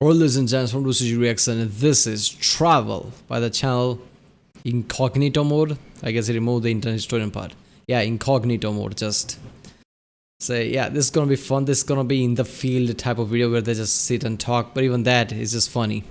All ladies and gents from Lucy Reaction, and this is Travel by the channel Incognito Mode. I guess I removed the internet historian part. Yeah, Incognito Mode, just say, yeah, this is gonna be fun. This is gonna be in the field type of video where they just sit and talk, but even that is just funny.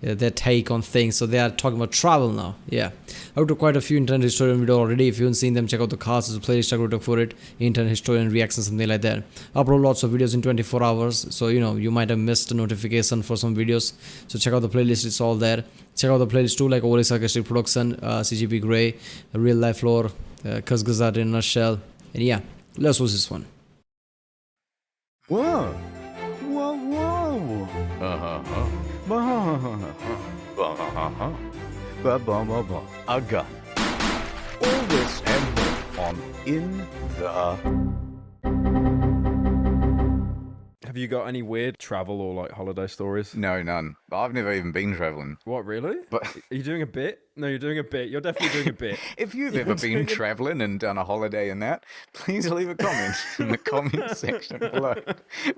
Their take on things. So they are talking about travel now. Yeah, I wrote quite a few internet historian video already. If you haven't seen them, check out the cards. There's a playlist I wrote for it. Internet historian reaction, something like that. I upload lots of videos in 24 hours. So you might have missed a notification for some videos. So check out the playlist. It's all there. Check out the playlist too, like Overly Sarcastic Production, CGP Grey, Real Life Lore, Kazgazad in a Nutshell. And yeah, let's watch this one. Whoa! Whoa, whoa! A gun. All this and more on In the... Have you got any weird travel or like holiday stories? No, none. I've never even been traveling. What, really? But are you doing a bit? No, you're doing a bit. You're definitely doing a bit. if you've ever been traveling and done a holiday in that, please leave a comment in the comment section below.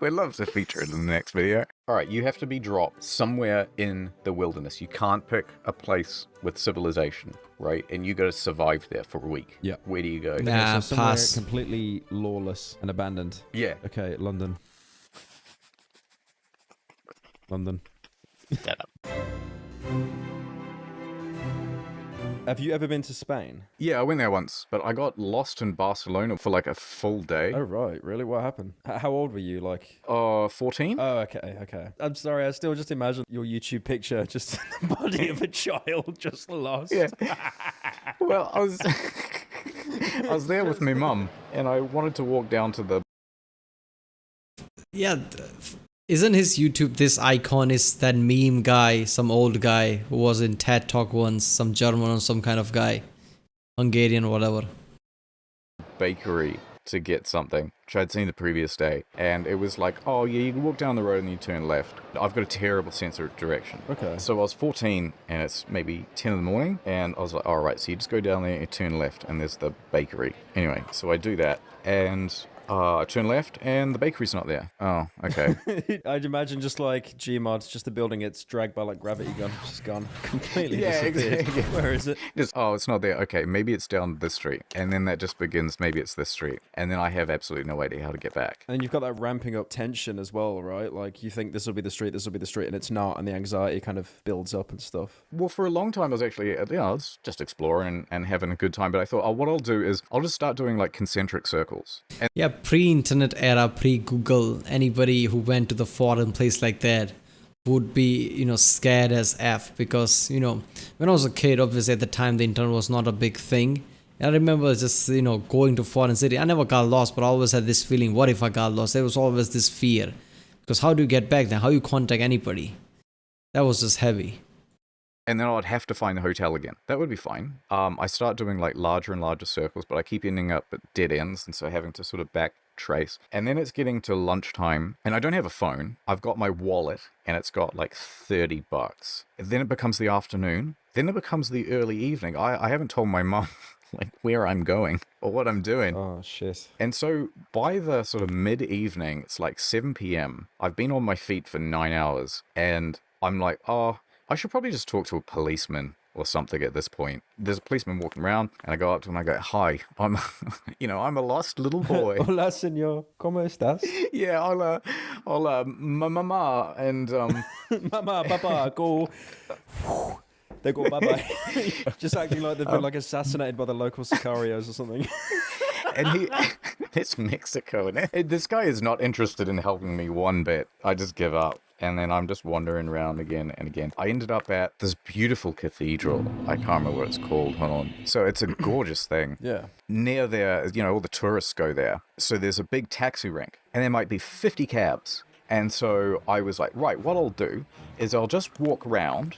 We'd love to feature it in the next video. All right, you have to be dropped somewhere in the wilderness. You can't pick a place with civilization, right? And you got to survive there for a week. Yeah. Where do you go? Nah, so somewhere pass. completely lawless and abandoned. Yeah. Okay, London. London. Have you ever been to Spain? Yeah, I went there once, but I got lost in Barcelona for like a full day. Oh, right. Really? What happened? How old were you? Like... 14? Oh, okay, okay. I'm sorry, I still just imagine your YouTube picture just in the body of a child just lost. Yeah. Well, I was I was there with my mum, and I wanted to walk down to the... Yeah, isn't his YouTube this icon? Is that meme guy, some old guy who was in TED Talk once, some German or some kind of guy, Hungarian or whatever. bakery to get something, which I'd seen the previous day, and it was like, oh yeah, you can walk down the road and you turn left. I've got a terrible sense of direction. Okay. So I was 14, and it's maybe 10 in the morning, and I was like, all right, so you just go down there and turn left, and there's the bakery. Anyway, so I do that, and I turn left, and the bakery's not there. Oh, okay. I'd imagine just like Gmod, just the building gets dragged by like gravity gun, just gone completely disappeared. Exactly. Where is it? Just, oh, it's not there. Okay, maybe it's down this street. And then that just begins, maybe it's this street. And then I have absolutely no idea how to get back. And you've got that ramping up tension as well, right? Like you think this will be the street, and it's not, and the anxiety kind of builds up and stuff. Well, for a long time, I was actually, I was just exploring and having a good time. But I thought, oh, what I'll do is I'll just start doing like concentric circles. And Yeah, pre-internet era, pre-Google, anybody who went to the foreign place like that would be, scared as F, because, when I was a kid, obviously at the time the internet was not a big thing. I remember just, going to foreign city. I never got lost, but I always had this feeling, what if I got lost? There was always this fear, because how do you get back then? How you contact anybody? That was just heavy. then I'd have to find the hotel again. That would be fine. I start doing like larger and larger circles, but I keep ending up at dead ends, and so having to sort of backtrace. And then it's getting to lunchtime, and I don't have a phone. I've got my wallet, and it's got like $30. Then it becomes the afternoon. Then it becomes the early evening. I haven't told my mum like where I'm going or what I'm doing. Oh, shit. And so by the sort of mid-evening, it's like 7 p.m. I've been on my feet for 9 hours, and I'm like, oh, I should probably just talk to a policeman or something at this point. There's a policeman walking around, and I go up to him and I go, hi, I'm, I'm a lost little boy. Hola, señor. ¿Cómo estás? Yeah, hola, mama, and, Mama, papa, go. They go bye-bye. Just acting like they've been like assassinated by the local sicarios or something. and it's Mexico, and this guy is not interested in helping me one bit. I just give up. And then I'm just wandering around again and again. I ended up at this beautiful cathedral. I can't remember what it's called. Hold on. So it's a gorgeous thing. Yeah. Near there, all the tourists go there. So there's a big taxi rank, and there might be 50 cabs. And so I was like, right, what I'll do is I'll just walk around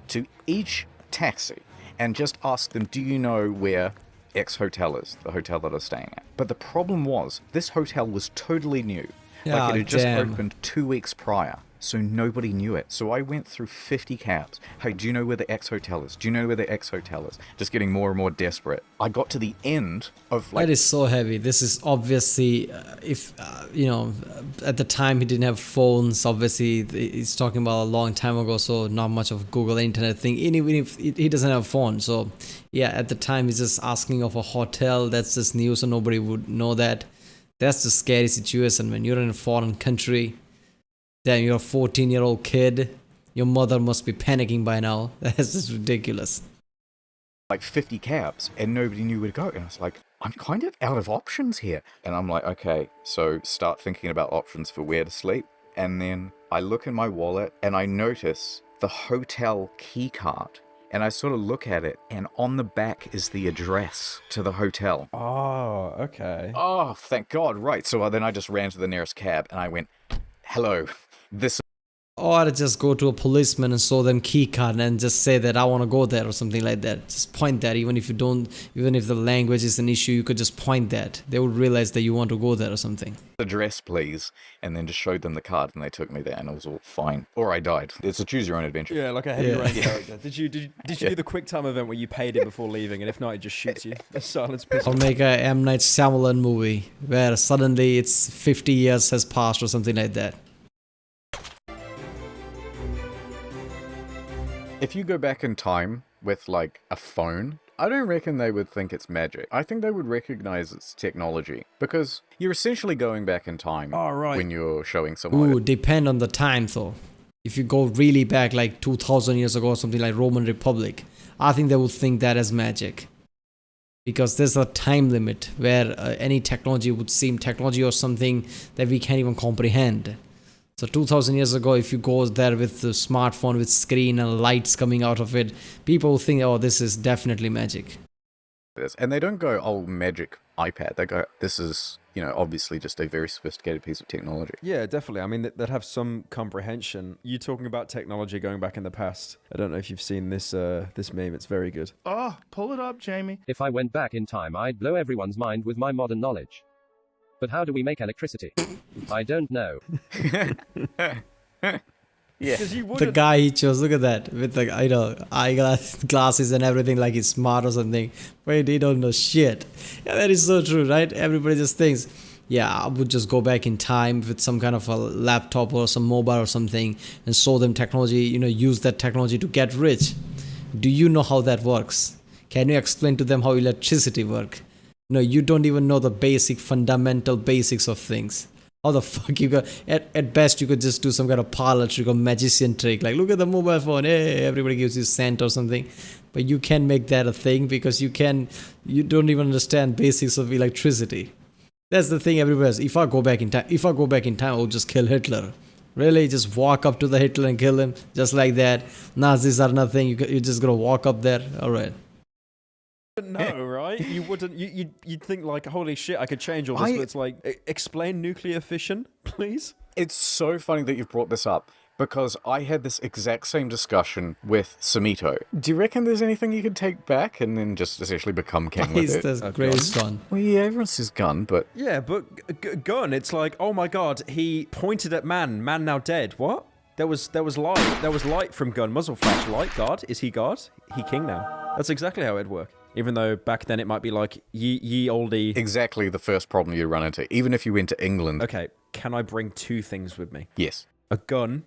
to each taxi and just ask them, do you know where X hotel is, the hotel that I'm staying at? But the problem was, this hotel was totally new. Like it had just opened 2 weeks prior. so nobody knew it. So I went through 50 cabs. Hey, do you know where the X hotel is? Do you know where the X hotel is? Just getting more and more desperate. I got to the end of like... That is so heavy. This is obviously, at the time he didn't have phones. Obviously, he's talking about a long time ago, so not much of Google internet thing. Even if he doesn't have a phone, so yeah, at the time he's just asking of a hotel. That's just new, so nobody would know that. That's the scary situation when you're in a foreign country. Then you're a 14-year-old kid. Your mother must be panicking by now. That's just ridiculous. Like 50 cabs and nobody knew where to go. And I was like, I'm kind of out of options here. And I'm like, okay, so start thinking about options for where to sleep. And then I look in my wallet and I notice the hotel key card. And I sort of look at it, and on the back is the address to the hotel. Oh, okay. Oh, thank God. Right. So then I just ran to the nearest cab and I went, hello, this... Or just go to a policeman and show them key card and just say that I want to go there or something like that. Just point that. Even if the language is an issue, you could just point that. They would realize that you want to go there or something. Address, please. And then just showed them the card and they took me there and it was all fine. Or I died. It's a choose your own adventure. Yeah, like a heavy rain character. Did you do the quick time event where you paid him before leaving, and if not, he just shoots you? The silence pistol. Or make a M. Night Shyamalan movie where suddenly it's 50 years has passed or something like that. If you go back in time with like a phone, I don't reckon they would think it's magic. I think they would recognize it's technology because you're essentially going back in time when you're showing someone. Ooh, depend on the time though. If you go really back like 2000 years ago or something like Roman Republic, I think they would think that as magic. Because there's a time limit where any technology would seem technology or something that we can't even comprehend. So 2000 years ago, if you go there with the smartphone with screen and lights coming out of it, people will think, oh, this is definitely magic. And they don't go, oh, magic iPad. They go, this is, obviously just a very sophisticated piece of technology. Yeah, definitely. I mean, they'd have some comprehension. You talking about technology going back in the past. I don't know if you've seen this this meme. It's very good. Oh, pull it up, Jamie. If I went back in time, I'd blow everyone's mind with my modern knowledge. But how do we make electricity? I don't know. Yeah. The guy he chose, look at that, with the eyeglasses and everything, like he's smart or something. But he don't know shit. Yeah, that is so true, right? Everybody just thinks, yeah, I would just go back in time with some kind of a laptop or some mobile or something and show them technology, use that technology to get rich. Do you know how that works? Can you explain to them how electricity works? No, you don't even know the fundamental basics of things. How the fuck you got? At best, you could just do some kind of parlor trick or magician trick. Like, look at the mobile phone. Hey, everybody gives you scent or something. But you can't make that a thing because you don't even understand basics of electricity. That's the thing everybody has. If I go back in time, I'll just kill Hitler. Really? Just walk up to the Hitler and kill him? Just like that? Nazis are nothing. You're just gonna walk up there? Alright. No, right? You wouldn't. You'd think like, holy shit, I could change all this. But it's like, explain nuclear fission, please. It's so funny that you've brought this up because I had this exact same discussion with Samito. Do you reckon there's anything you could take back and then just essentially become king with it? He's the greatest one. Well, yeah, everyone says gun, but yeah, but gun. It's like, oh my god, he pointed at man now dead. What? There was light. There was light from gun. Muzzle flash. Light guard. Is he guard? He king now. That's exactly how it'd work. Even though back then it might be like, ye oldie. Exactly the first problem you run into, even if you went to England. Okay, can I bring two things with me? Yes. A gun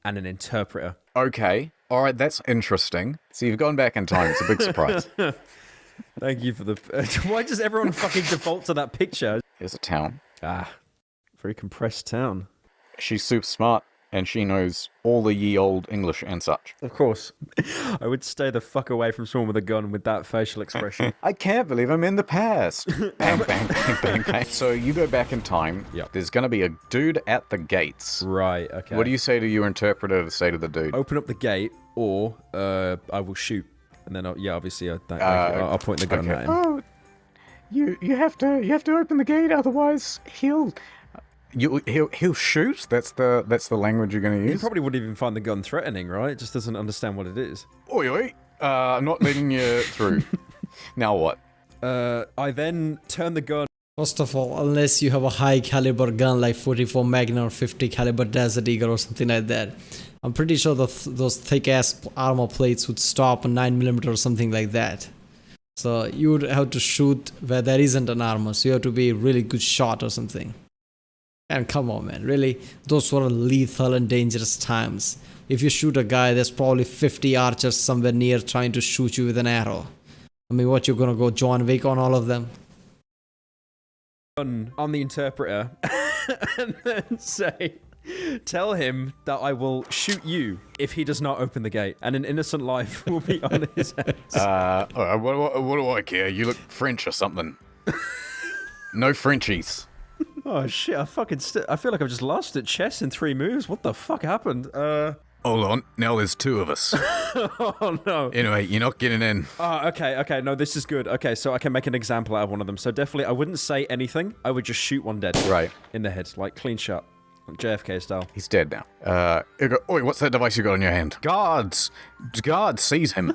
and an interpreter. Okay. All right, that's interesting. So you've gone back in time. It's a big surprise. Thank you for the... Why does everyone fucking default to that picture? Here's a town. Ah, very compressed town. She's super smart. And she knows all the ye old English and such. Of course. I would stay the fuck away from someone with a gun with that facial expression. I can't believe I'm in the past. Bang, bang, bang, bang, bang. So you go back in time. Yep. There's going to be a dude at the gates. Right, okay. What do you say to your interpreter to say to the dude? Open up the gate, or I will shoot. And then, obviously, I'll point the gun at him. Oh, you have to open the gate, otherwise he'll shoot. That's the language you're going to use. He probably wouldn't even find the gun threatening, right? Just doesn't understand what it is. Oi, oi. I'm not letting you through. Now what? I then turn the gun First of all, unless you have a high caliber gun like 44 Magnum or 50 caliber Desert Eagle or something like that, I'm pretty sure those thick ass armor plates would stop a 9mm or something like that. So you would have to shoot where there isn't an armor, so you have to be a really good shot or something. And come on, man, really, those were lethal and dangerous times. If you shoot a guy, there's probably 50 archers somewhere near trying to shoot you with an arrow. I mean, what, you're gonna go John Wick on all of them? On the interpreter and then tell him that I will shoot you if he does not open the gate, and an innocent life will be on his hands. What do I care? You look French or something. No Frenchies. Oh shit, I feel like I've just lost at chess in 3 moves. What the fuck happened? Hold on, now there's 2 of us. Oh no. Anyway, you're not getting in. Oh, okay, no, this is good. Okay, so I can make an example out of one of them. So definitely, I wouldn't say anything. I would just shoot one dead. Right. In the head, like clean shot. JFK style. He's dead now. Oi, what's that device you got on your hand? Guards! Guards, seize him.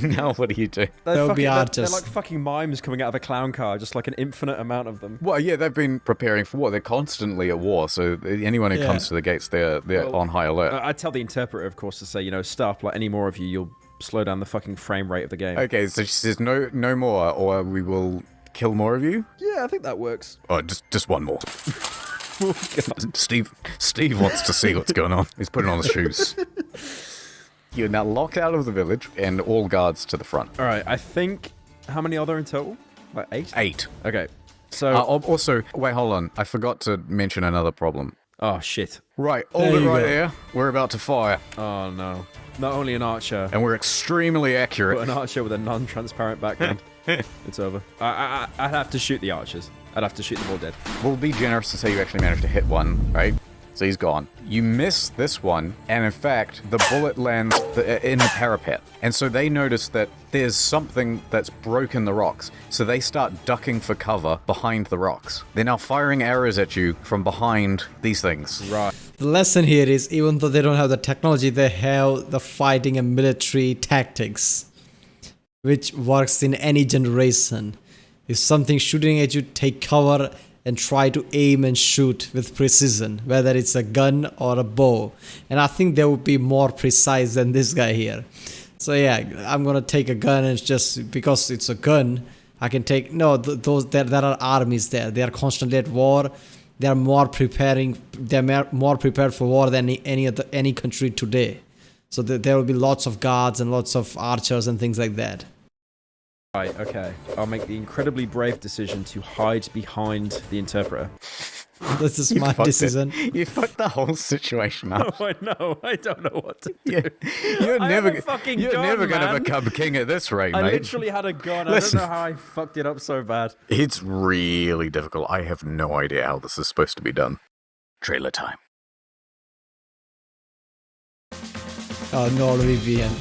Now what do you do? That would be archers. They're like fucking mimes coming out of a clown car, just like an infinite amount of them. Well, yeah, they've been preparing for war. They're constantly at war, so anyone who comes to the gates, they're on high alert. I tell the interpreter, of course, to say, stop. Like, any more of you, you'll slow down the fucking frame rate of the game. Okay, so she says no more, or we will kill more of you? Yeah, I think that works. Oh, just one more. Oh, God. Steve wants to see what's going on. He's putting on his shoes. You're now locked out of the village, and all guards to the front. All right, I think... How many are there in total? Like 8? 8. Okay, so... Also, wait, hold on. I forgot to mention another problem. Oh, shit. Right, hold it right there. We're about to fire. Oh, no. Not only an archer... And we're extremely accurate. But an archer with a non-transparent background. It's over. I'd have to shoot the archers. I'd have to shoot them all dead. We'll be generous to say you actually managed to hit one, right? So he's gone. You miss this one, and in fact, the bullet lands in the parapet. And so they notice that there's something that's broken the rocks. So they start ducking for cover behind the rocks. They're now firing arrows at you from behind these things. Right. The lesson here is, even though they don't have the technology, they have the fighting and military tactics, which works in any generation. If something shooting at you, take cover and try to aim and shoot with precision, whether it's a gun or a bow. And I think they would be more precise than this guy here. So yeah, I'm gonna take a gun, and just because it's a gun, I can take... No, there are armies there. They are constantly at war. They are more preparing. They're more prepared for war than any country today. So there will be lots of guards and lots of archers and things like that. Right, okay. I'll make the incredibly brave decision to hide behind the interpreter. That's a smart decision. You fucked the whole situation up. Oh, I know. I don't know what to do. You're never gun, going to become king at this rate, I mate. literally had a gun. Listen. I don't know how I fucked it up so bad. It's really difficult. I have no idea how this is supposed to be done. Trailer time. Oh, NordVPN.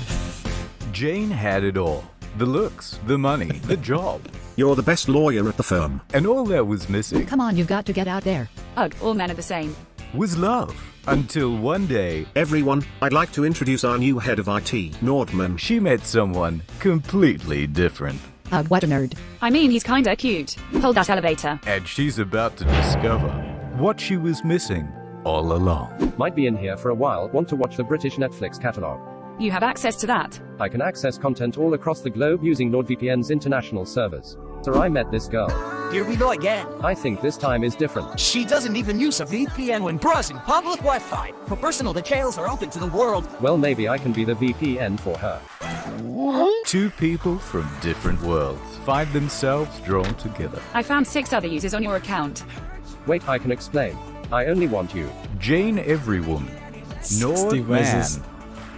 Jane had it all. The looks, the money, the job. You're the best lawyer at the firm. And all that was missing Come on, you've got to get out there. Ugh, all men are the same. was love. Until one day, Everyone, I'd like to introduce our new head of IT, Nordman. she met someone completely different. What a nerd. I mean, he's kinda cute. Hold that elevator. And she's about to discover what she was missing all along. Might be in here for a while. Want to watch the British Netflix catalog? You have access to that. I can access content all across the globe using NordVPN's international servers. So I met this girl. Here we go again. I think this time is different. She doesn't even use a VPN when browsing public Wi-Fi. Her personal details are open to the world. Well, maybe I can be the VPN for her. Two people from different worlds find themselves drawn together. I found 6 other users on your account. Wait, I can explain. I only want you. Jane Everywoman, 60 Nord Man, voices.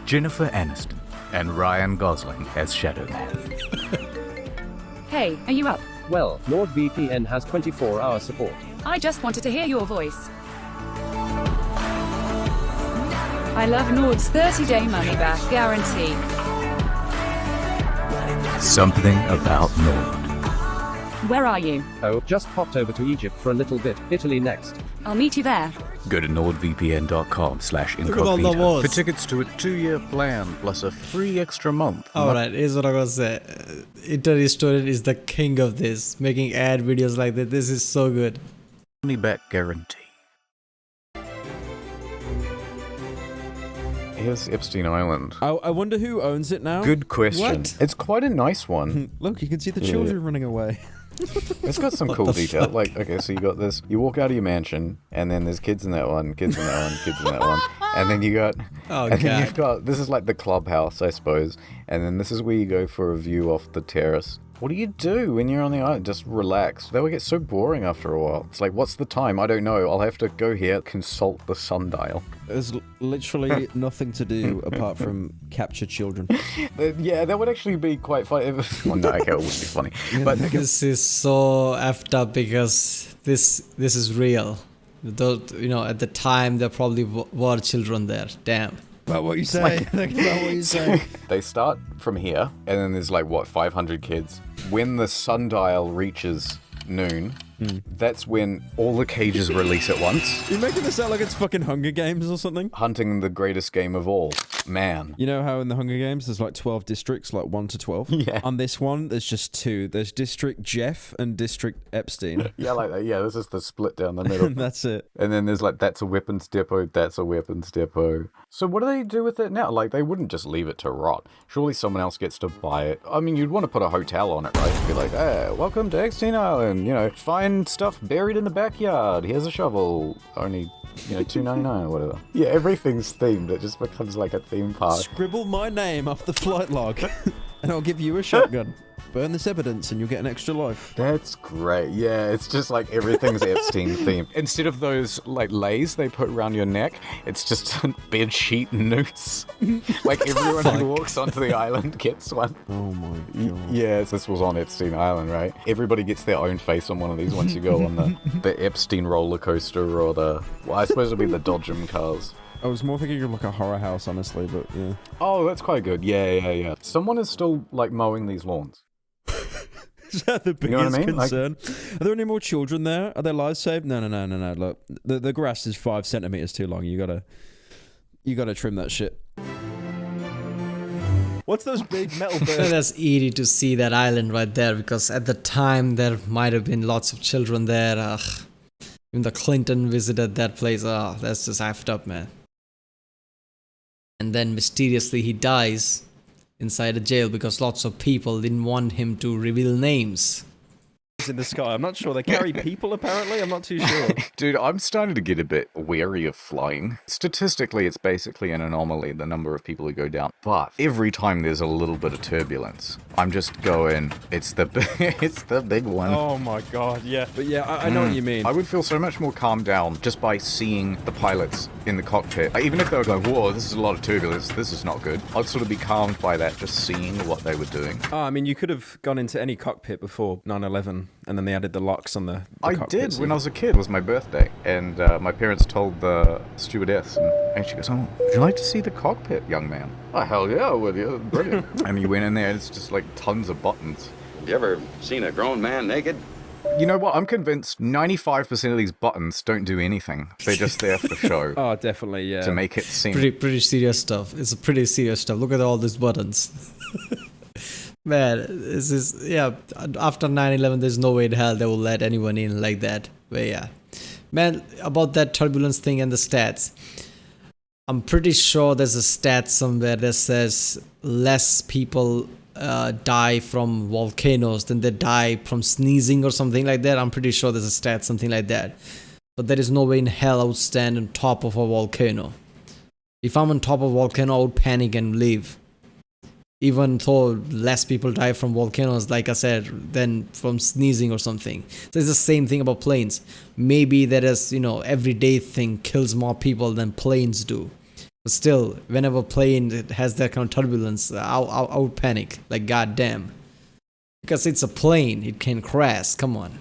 Jennifer Aniston, and Ryan Gosling as Shadow Man. Hey, are you up? Well, NordVPN has 24-hour support. I just wanted to hear your voice. I love Nord's 30-day money-back guarantee. Something about Nord. where are you? Oh, just popped over to Egypt for a little bit. Italy next. I'll meet you there. Go to nordvpn.com Look at all the /incognito walls. for tickets to a 2-year plan plus a free extra month. Alright, here's what I'm gonna say. Internet Historian is the king of this, making ad videos like that. This is so good. Money back guarantee. Here's Epstein Island. I wonder who owns it now. Good question. What? It's quite a nice one. Look, you can see the children running away. It's got some cool detail. Like, okay, so you got this. You walk out of your mansion, and then there's kids in that one, kids in that one, kids in that one, and then you got, Oh, and then God. you've got. This is like the clubhouse, I suppose, and then this is where you go for a view off the terrace. What do you do when you're on the island? Just relax. That would get so boring after a while. It's like, what's the time? I don't know. I'll have to go here, consult the sundial. There's literally nothing to do apart from capture children. Yeah, that would actually be quite funny. Well, no, okay, it would be funny. But This is so effed up because this is real. Though, you know, at the time there probably were children there. Damn. About what you say. Think about what you say. they start from here, and then there's like, what, 500 kids? When the sundial reaches noon, that's when all the cages release at once. You're making this sound like it's fucking Hunger Games or something. Hunting the greatest game of all. Man. You know how in the Hunger Games there's like 12 districts, like 1 to 12? Yeah. On this one, there's just 2. There's District Jeff and District Epstein. Yeah, like that. Yeah, this is the split down the middle. And that's it. And then there's like, that's a weapons depot, that's a weapons depot. So what do they do with it now? Like, they wouldn't just leave it to rot. Surely someone else gets to buy it. I mean, you'd want to put a hotel on it, right? Be like, hey, welcome to Epstein Island. You know, find stuff buried in the backyard. Here's a shovel. Only, you know, $2.99 or whatever. Yeah, everything's themed. It just becomes like a theme park. Scribble my name off the flight log, and I'll give you a shotgun. Burn this evidence and you'll get an extra life. That's great. Yeah, it's just like everything's Epstein themed. Instead of those like lays they put around your neck, it's just a bed sheet noose. Like everyone who walks onto the island gets one. Oh my god. Yes, this was on Epstein Island, right? Everybody gets their own face on one of these once you go on the Epstein roller coaster or the, well, I suppose it'll be the Dodgem cars. I was more thinking of like a horror house, honestly, but yeah. Oh, that's quite good. Yeah. Someone is still like mowing these lawns. Is that the biggest You know what I mean? concern? Are there any more children there? Are their lives saved? No. Look, the grass is 5 centimeters too long. You gotta trim that shit. What's those big metal birds? That's eerie to see that island right there because at the time there might have been lots of children there. Even the Clinton visited that place. That's just effed up, man. And then mysteriously he dies inside a jail because lots of people didn't want him to reveal names. In the sky. I'm not sure. They carry people, apparently. I'm not too sure. Dude, I'm starting to get a bit wary of flying. Statistically, it's basically an anomaly, the number of people who go down. But every time there's a little bit of turbulence, I'm just going, it's the big one. Oh my god, yeah. But yeah, I know what you mean. I would feel so much more calmed down just by seeing the pilots in the cockpit. Even if they were going, whoa, this is a lot of turbulence, this is not good. I'd sort of be calmed by that, just seeing what they were doing. I mean, you could have gone into any cockpit before 9/11, and then they added the locks on the I cockpit, did so- when I was a kid. It was my birthday, and my parents told the stewardess, and she goes, "Oh, would you like to see the cockpit, young man?" Oh, hell yeah, I would. Yeah, brilliant. And you went in there, and it's just like tons of buttons. You ever seen a grown man naked? You know what? I'm convinced 95% of these buttons don't do anything. They're just there for show. Oh, definitely, yeah. To make it seem Pretty serious stuff. It's pretty serious stuff. Look at all these buttons. Man, this is, yeah, after 9/11, there's no way in hell they will let anyone in like that. But yeah. Man, about that turbulence thing and the stats. I'm pretty sure there's a stat somewhere that says less people die from volcanoes than they die from sneezing or something like that. I'm pretty sure there's a stat, something like that. But there is no way in hell I would stand on top of a volcano. If I'm on top of a volcano, I would panic and leave. Even though less people die from volcanoes, like I said, than from sneezing or something. So it's the same thing about planes. Maybe that is, everyday thing kills more people than planes do. But still, whenever a plane has that kind of turbulence, I would panic. Like, goddamn. Because it's a plane, it can crash. Come on.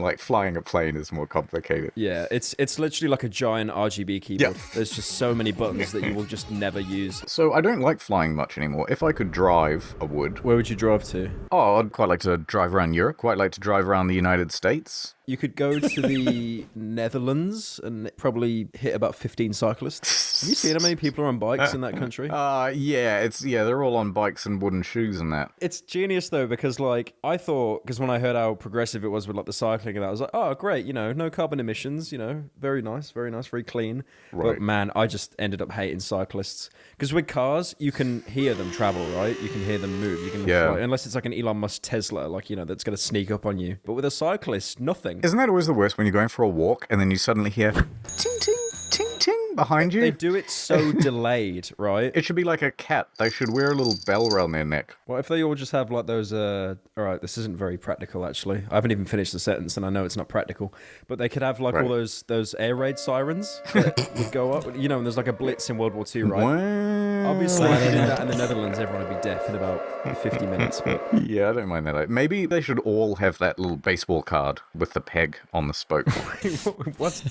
Like flying a plane is more complicated. Yeah, it's literally like a giant RGB keyboard. Yeah. There's just so many buttons that you will just never use. So I don't like flying much anymore. If I could drive, I would. Where would you drive to? Oh, I'd quite like to drive around Europe. Quite like to drive around the United States. You could go to the Netherlands and probably hit about 15 cyclists. Have you seen how many people are on bikes in that country? Yeah, they're all on bikes and wooden shoes and that. It's genius though, because like I thought, because when I heard how progressive it was with like the cycling and that, I was like, oh great, no carbon emissions, very nice, very clean. Right. But man, I just ended up hating cyclists because with cars you can hear them travel, right? You can hear them move. You can, unless it's like an Elon Musk Tesla, like that's gonna sneak up on you. But with a cyclist, nothing. Isn't that always the worst when you're going for a walk and then you suddenly hear ting ting ting ting behind you? They do it so delayed, right? It should be like a cat. They should wear a little bell around their neck. What if they all just have like those, all right, this isn't very practical actually. I haven't even finished the sentence and I know it's not practical, but they could have like all those air raid sirens that would go up. And there's like a blitz in World War II, right? What? Obviously, if you did that in the Netherlands, everyone would be deaf in about 50 minutes. But... Yeah, I don't mind that. Maybe they should all have that little baseball card with the peg on the spoke. What?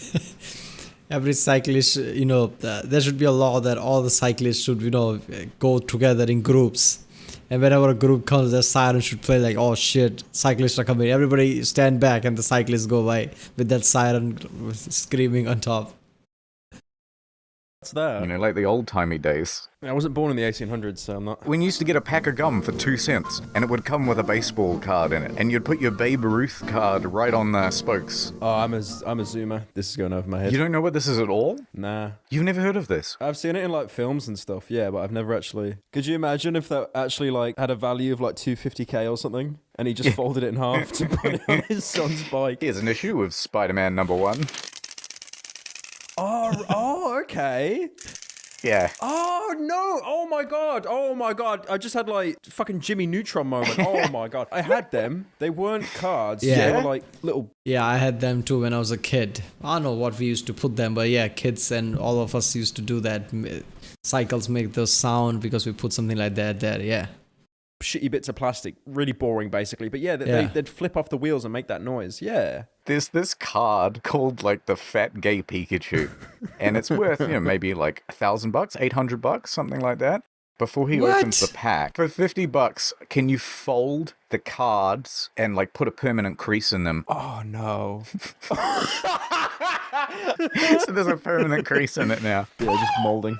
Every cyclist, there should be a law that all the cyclists should, go together in groups. And whenever a group comes, the siren should play like, oh shit, cyclists are coming. Everybody stand back and the cyclists go by with that siren screaming on top. What's that? Like the old-timey days. I wasn't born in the 1800s, so I'm not... When you used to get a pack of gum for 2 cents, and it would come with a baseball card in it, and you'd put your Babe Ruth card right on the spokes. Oh, I'm a zoomer. This is going over my head. You don't know what this is at all? Nah. You've never heard of this? I've seen it in like films and stuff, yeah, but I've never actually... Could you imagine if that actually like had a value of like 250k or something, and he just folded it in half to put it on his son's bike? Here's an issue of Spider-Man #1. Oh, okay. Yeah. Oh, no. Oh, my God. I just had, like, fucking Jimmy Neutron moment. Oh, my God. I had them. They weren't cards. Yeah. They were, like, little... Yeah, I had them too when I was a kid. I don't know what we used to put them, but yeah, kids and all of us used to do that. Cycles make those sound because we put something like that there, yeah. Shitty bits of plastic. Really boring, basically. But yeah, they'd flip off the wheels and make that noise. Yeah. There's this card called like the Fat Gay Pikachu, and it's worth maybe like $1,000, $800, something like that. Before he opens the pack, for $50, can you fold the cards and like put a permanent crease in them? Oh no! So there's a permanent crease in it now. Yeah, just molding.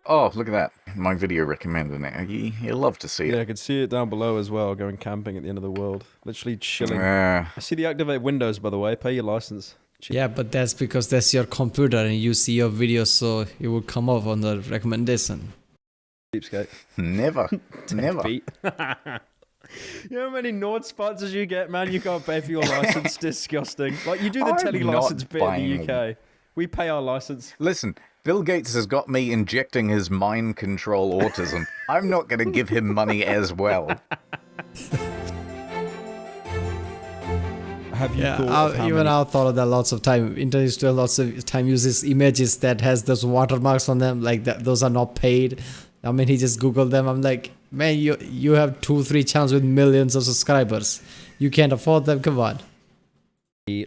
Oh, look at that. My video recommended it. You'll love to see it. Yeah, I could see it down below as well, going camping at the end of the world. Literally chilling. I see the activate windows, by the way. Pay your license. Cheap. Yeah, but that's because that's your computer and you see your videos, so it will come up on the recommendation. Cheapskate. Never. Never. You know how many Nord sponsors you get, man? You can't pay for your license. Disgusting. Like, you do the tele-license bit in the UK. We pay our license. Listen, Bill Gates has got me injecting his mind control autism. I'm not going to give him money as well. Have you thought of even I thought of that lots of time. Internet still lots of time uses images that has those watermarks on them, like that. Those are not paid. I mean, he just Googled them. I'm like, man, you have 2-3 channels with millions of subscribers. You can't afford them. Come on.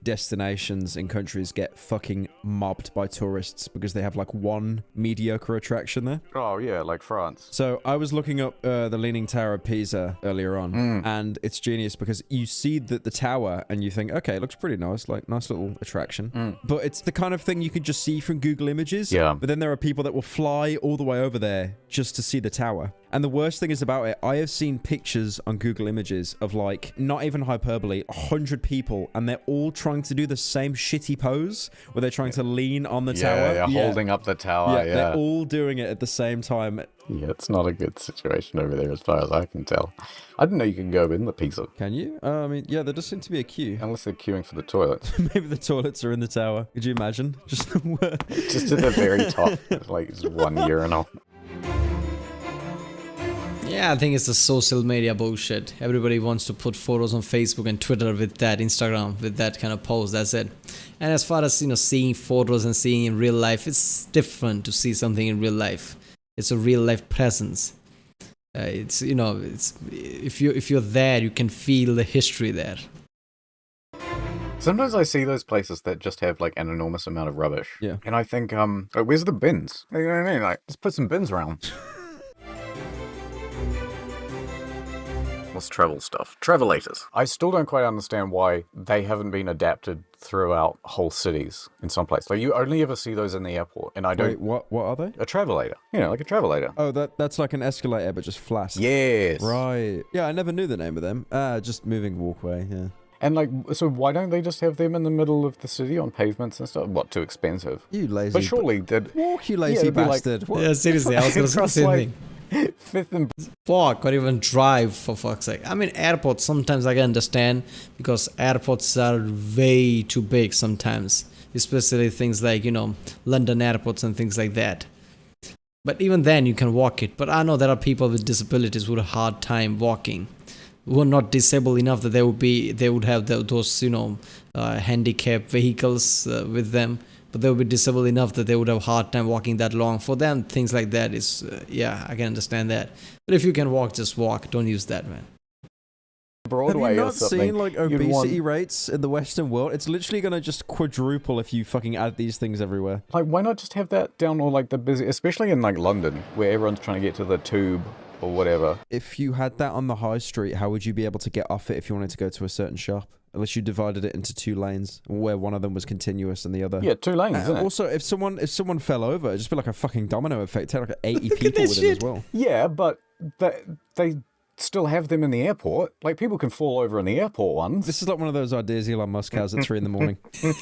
Destinations in countries get fucking mobbed by tourists because they have like one mediocre attraction there. Oh yeah, like France. So I was looking up the Leaning Tower of Pisa earlier on, and it's genius because you see the tower and you think, okay, it looks pretty nice, like nice little attraction. But it's the kind of thing you could just see from Google Images. Yeah. But then there are people that will fly all the way over there just to see the tower. And the worst thing is about it, I have seen pictures on Google Images of like, not even hyperbole, 100 people, and they're all trying to do the same shitty pose where they're trying to lean on the tower. Yeah, holding up the tower. Yeah, they're all doing it at the same time. Yeah, it's not a good situation over there as far as I can tell. I didn't know you can go in the pizza. Can you? I mean, yeah, there does seem to be a queue. Unless they're queuing for the toilets. Maybe the toilets are in the tower. Could you imagine? Just at the very top, like just one urinal. Yeah, I think it's the social media bullshit. Everybody wants to put photos on Facebook and Twitter with that, Instagram with that kind of pose. That's it. And as far as seeing photos and seeing in real life, it's different to see something in real life. It's a real life presence. It's it's if you're there, you can feel the history there. Sometimes I see those places that just have like an enormous amount of rubbish. Yeah. And I think, like, where's the bins? You know what I mean? Like, just put some bins around. What's travel stuff? Travelators. I still don't quite understand why they haven't been adapted throughout whole cities in some place. Like, you only ever see those in the airport, and I don't. Wait, what are they? A travelator. Like a travelator. Oh, that's like an escalator, but just flat. Yes. Right. Yeah, I never knew the name of them. Just moving walkway, yeah. And like, so why don't they just have them in the middle of the city on pavements and stuff? What, too expensive? You lazy. But surely they'd walk, you lazy bastard. Yeah, seriously, I was gonna say the same thing. Fifth and Walk or even drive, for fuck's sake. I mean, airports, sometimes I can understand because airports are way too big sometimes, especially things like, London airports and things like that. But even then, you can walk it. But I know there are people with disabilities who have a hard time walking, who are not disabled enough that they would have those, handicap vehicles with them. But they would be disabled enough that they would have a hard time walking that long. For them, things like that is, I can understand that. But if you can walk, just walk. Don't use that, man. Broadway. Have you or not something. seen like obesity rates in the Western world? It's literally going to just quadruple if you fucking add these things everywhere. Like, why not just have that down all like the busy, especially in like London, where everyone's trying to get to the tube or whatever. If you had that on the high street, how would you be able to get off it if you wanted to go to a certain shop? Unless you divided it into 2 lanes, where one of them was continuous and the other. Yeah, 2 lanes, isn't it? Also, if someone fell over, it'd just be like a fucking domino effect. Take like 80 people with it as well. Yeah, but they still have them in the airport. Like, people can fall over in the airport ones. This is like one of those ideas Elon Musk has at 3 a.m.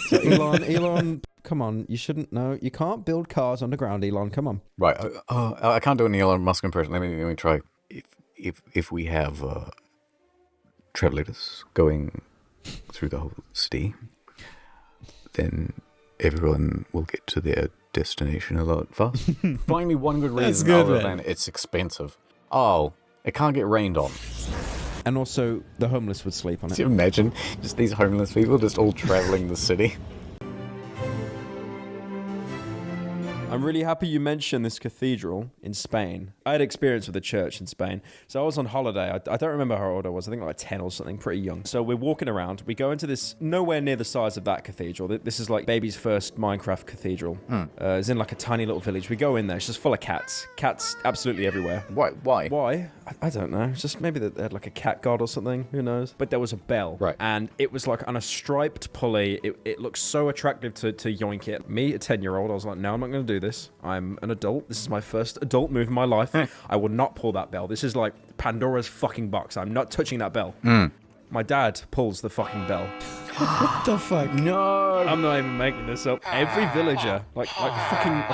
So Elon, come on, you shouldn't know. You can't build cars underground, Elon. Come on. Right. I can't do an Elon Musk impression. Let me try. If we have travelers going through the whole city, then everyone will get to their destination a lot faster. Find me one good reason other than it's expensive. Oh, it can't get rained on. And also, the homeless would sleep on it. Can you imagine just these homeless people just all traveling the city? I'm really happy you mentioned this cathedral in Spain. I had experience with a church in Spain. So I was on holiday. I don't remember how old I was. I think like 10 or something, pretty young. So we're walking around. We go into this nowhere near the size of that cathedral. This is like baby's first Minecraft cathedral. It's in like a tiny little village. We go in there. It's just full of cats. Cats absolutely everywhere. Why? Why? I don't know. It's just maybe they had like a cat god or something. Who knows? But there was a bell. Right. And it was like on a striped pulley. It looked so attractive to yoink it. Me, a 10-year-old, I was like, no, I'm not going to do this. I'm an adult. This is my first adult move in my life. I will not pull that bell. This is like Pandora's fucking box. I'm not touching that bell. My dad pulls the fucking bell. What the fuck? No. I'm not even making this up. Every villager, like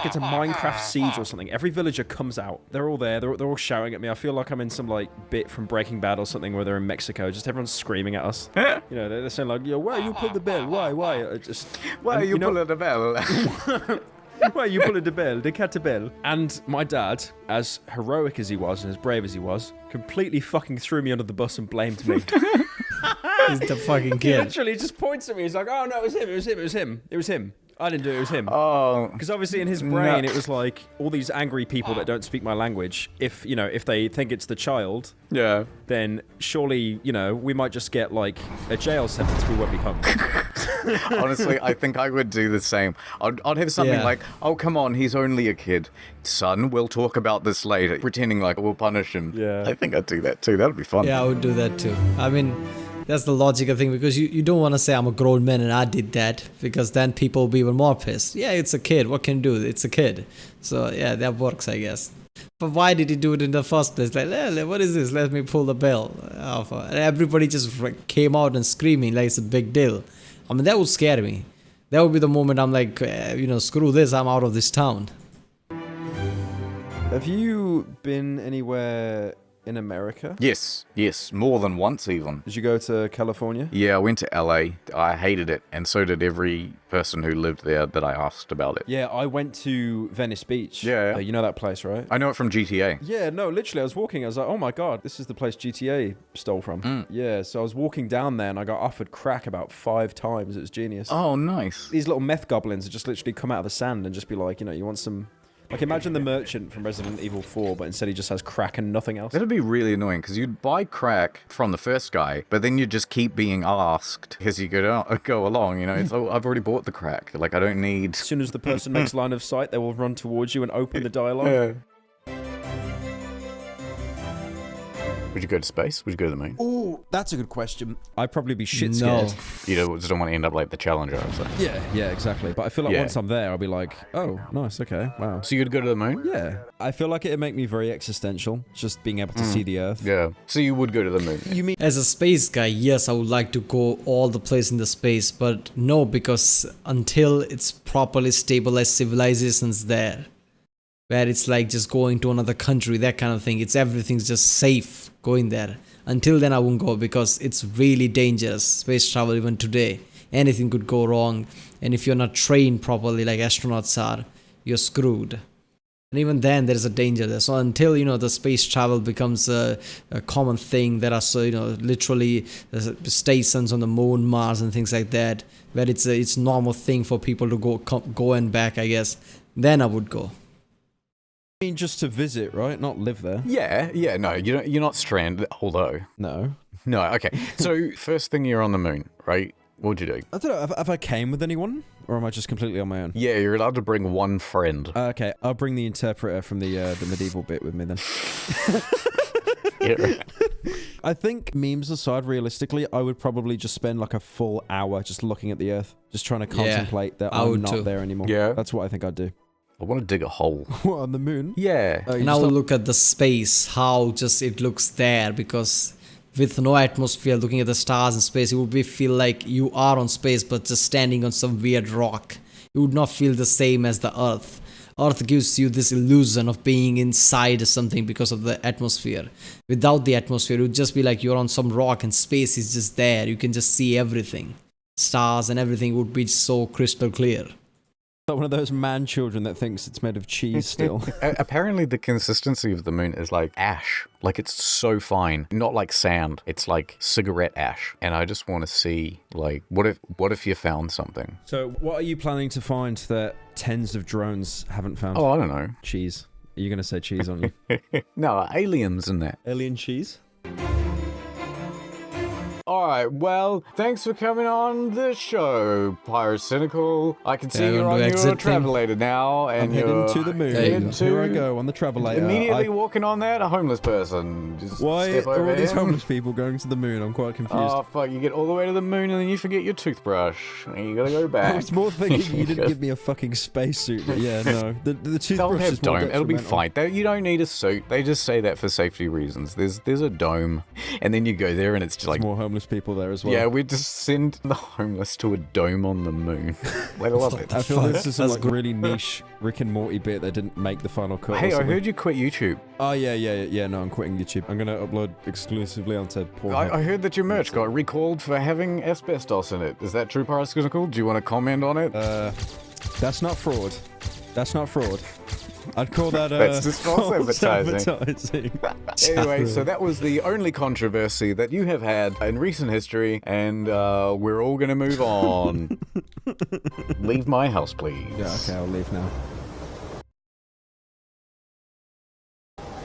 it's a Minecraft siege or something. Every villager comes out. They're all there. They're all shouting at me. I feel like I'm in some like bit from Breaking Bad or something where they're in Mexico. Just everyone's screaming at us. They're saying like, "Yo, why you pull the bell? Why? Why are you pulling the bell?" Why you pulling the bell? They cat the bell. And my dad, as heroic as he was and as brave as he was, completely fucking threw me under the bus and blamed me. He's the fucking He kid. literally just points at me. He's like, "Oh no, it was him. It was him. It was him. It was him. I didn't do it. It was him." Oh. Because obviously in his brain it was like all these angry people that don't speak my language. If they think it's the child, Yeah. then surely we might just get like a jail sentence. We won't be hung. Honestly, I think I would do the same. I'd have something like, "Oh, come on, he's only a kid. Son, we'll talk about this later." Pretending like we'll punish him. Yeah. I think I'd do that too. That would be fun. Yeah, I would do that too. I mean, that's the logical thing, because you don't want to say I'm a grown man and I did that, because then people will be even more pissed. Yeah, it's a kid. What can you do? It's a kid. So yeah, that works, I guess. But why did he do it in the first place? Like, what is this? Let me pull the bell. And everybody just came out and screaming like it's a big deal. I mean, that would scare me. That would be the moment I'm like, screw this. I'm out of this town. Have you been anywhere in America? Yes, more than once even. Did you go to California? Yeah, I went to LA. I hated it, and so did every person who lived there that I asked about it. Yeah, I went to Venice Beach. Yeah. You know that place, right? I know it from GTA. Yeah, no, literally, I was walking. I was like, oh my God, this is the place GTA stole from. Yeah, so I was walking down there and I got offered crack about 5 times. It was genius. Oh, nice. These little meth goblins would just literally come out of the sand and just be like, you want some... Like, imagine the merchant from Resident Evil 4, but instead he just has crack and nothing else. That'd be really annoying, because you'd buy crack from the first guy, but then you'd just keep being asked as you go along, you know, it's, oh, I've already bought the crack. Like, I don't need... As soon as the person makes line of sight, they will run towards you and open the dialogue. Yeah. Would you go to space? Would you go to the moon? Ooh, that's a good question. I'd probably be shit No. scared. You just don't want to end up like the Challenger or something. Yeah, exactly. But I feel like Yeah. once I'm there, I'll be like, oh, nice, okay, wow. So you'd go to the moon? Yeah. I feel like it'd make me very existential, just being able to see the Earth. Yeah. So you would go to the moon? You mean... As a space guy, yes, I would like to go all the place in the space, but no, because until it's properly stabilized civilizations there, where it's like just going to another country, that kind of thing, everything's just safe going there. Until then, I won't go because it's really dangerous. Space travel, even today, anything could go wrong. And if you're not trained properly, like astronauts are, you're screwed. And even then, there is a danger there. So until, you know, the space travel becomes a common thing, there are, so, you know, literally stations on the moon, Mars, and things like that, where it's normal thing for people to go and back, I guess. Then I would go. I mean, just to visit, right? Not live there. Yeah, no, you're not stranded, although... No. No, okay. So, first thing you're on the moon, right? What'd you do? I don't know, have I came with anyone? Or am I just completely on my own? Yeah, you're allowed to bring one friend. Okay, I'll bring the interpreter from the medieval bit with me then. Yeah, right. I think, memes aside, realistically, I would probably just spend like a full hour just looking at the Earth. Just trying to contemplate that I I'm would not too. there anymore. Yeah. That's what I think I'd do. I want to dig a hole. What, on the moon? Yeah. Oh, you And I just will don't- look at the space, how just it looks there, because with no atmosphere, looking at the stars in space, it would feel like you are on space, but just standing on some weird rock. You would not feel the same as the Earth. Earth gives you this illusion of being inside something because of the atmosphere. Without the atmosphere, it would just be like you're on some rock and space is just there. You can just see everything. Stars and everything would be so crystal clear. Like one of those man children that thinks it's made of cheese still. Apparently the consistency of the moon is like ash. Like it's so fine. Not like sand. It's like cigarette ash. And I just want to see, like, what if you found something? So what are you planning to find that tens of drones haven't found? Oh, I don't know. Cheese. Are you going to say cheese, aren't you? No, aliens and that. Alien cheese? Alright, well, thanks for coming on the show, Pyrocynical. I can see Yeah, you're we'll on do your exit thing. travelator now, and I'm you're heading to the moon. There you go. Here I go on the travelator. immediately walking on that, a homeless person. Just Why step are over all these him. homeless people going to the moon? I'm quite confused. Oh, fuck, you get all the way to the moon and then you forget your toothbrush. And you gotta go I back. was more thinking you didn't give me a fucking spacesuit, but yeah, no. The They'll toothbrush have is more dome. It'll be detrimental. fine. You don't need a suit. They just say that for safety reasons. There's a dome, and then you go there, and it's just like, There's more homeless people there as well. yeah, we just send the homeless to a dome on the moon. They love it. I feel this is some That's like really niche Rick and Morty bit that didn't make the final cut. or Hey, I something. heard you quit YouTube. Oh yeah. No, I'm quitting YouTube. I'm gonna upload exclusively onto Pornhub. I heard that your merch got recalled for having asbestos in it. Is that true, Pyrocynical? Do you want to comment on it? That's not fraud. That's not fraud. I'd call that That's just false advertising. advertising. Anyway, so that was the only controversy that you have had in recent history, and we're all gonna move on. Leave my house, please. Yeah, okay, I'll leave now.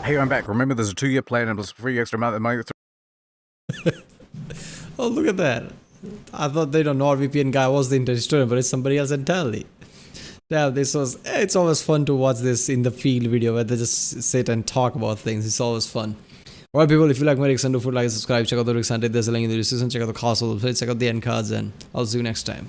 Hey, I'm back. Remember, there's a 2-year plan and plus a free extra month. Oh, look at that. I thought the NordVPN guy was the internet student, but it's somebody else entirely. Yeah, it's always fun to watch this in the field video where they just sit and talk about things. It's always fun. Alright people, if you like my Rickson, do like and subscribe, check out the Rickson, there's a link in the description, check out the castle, check out the end cards, and I'll see you next time.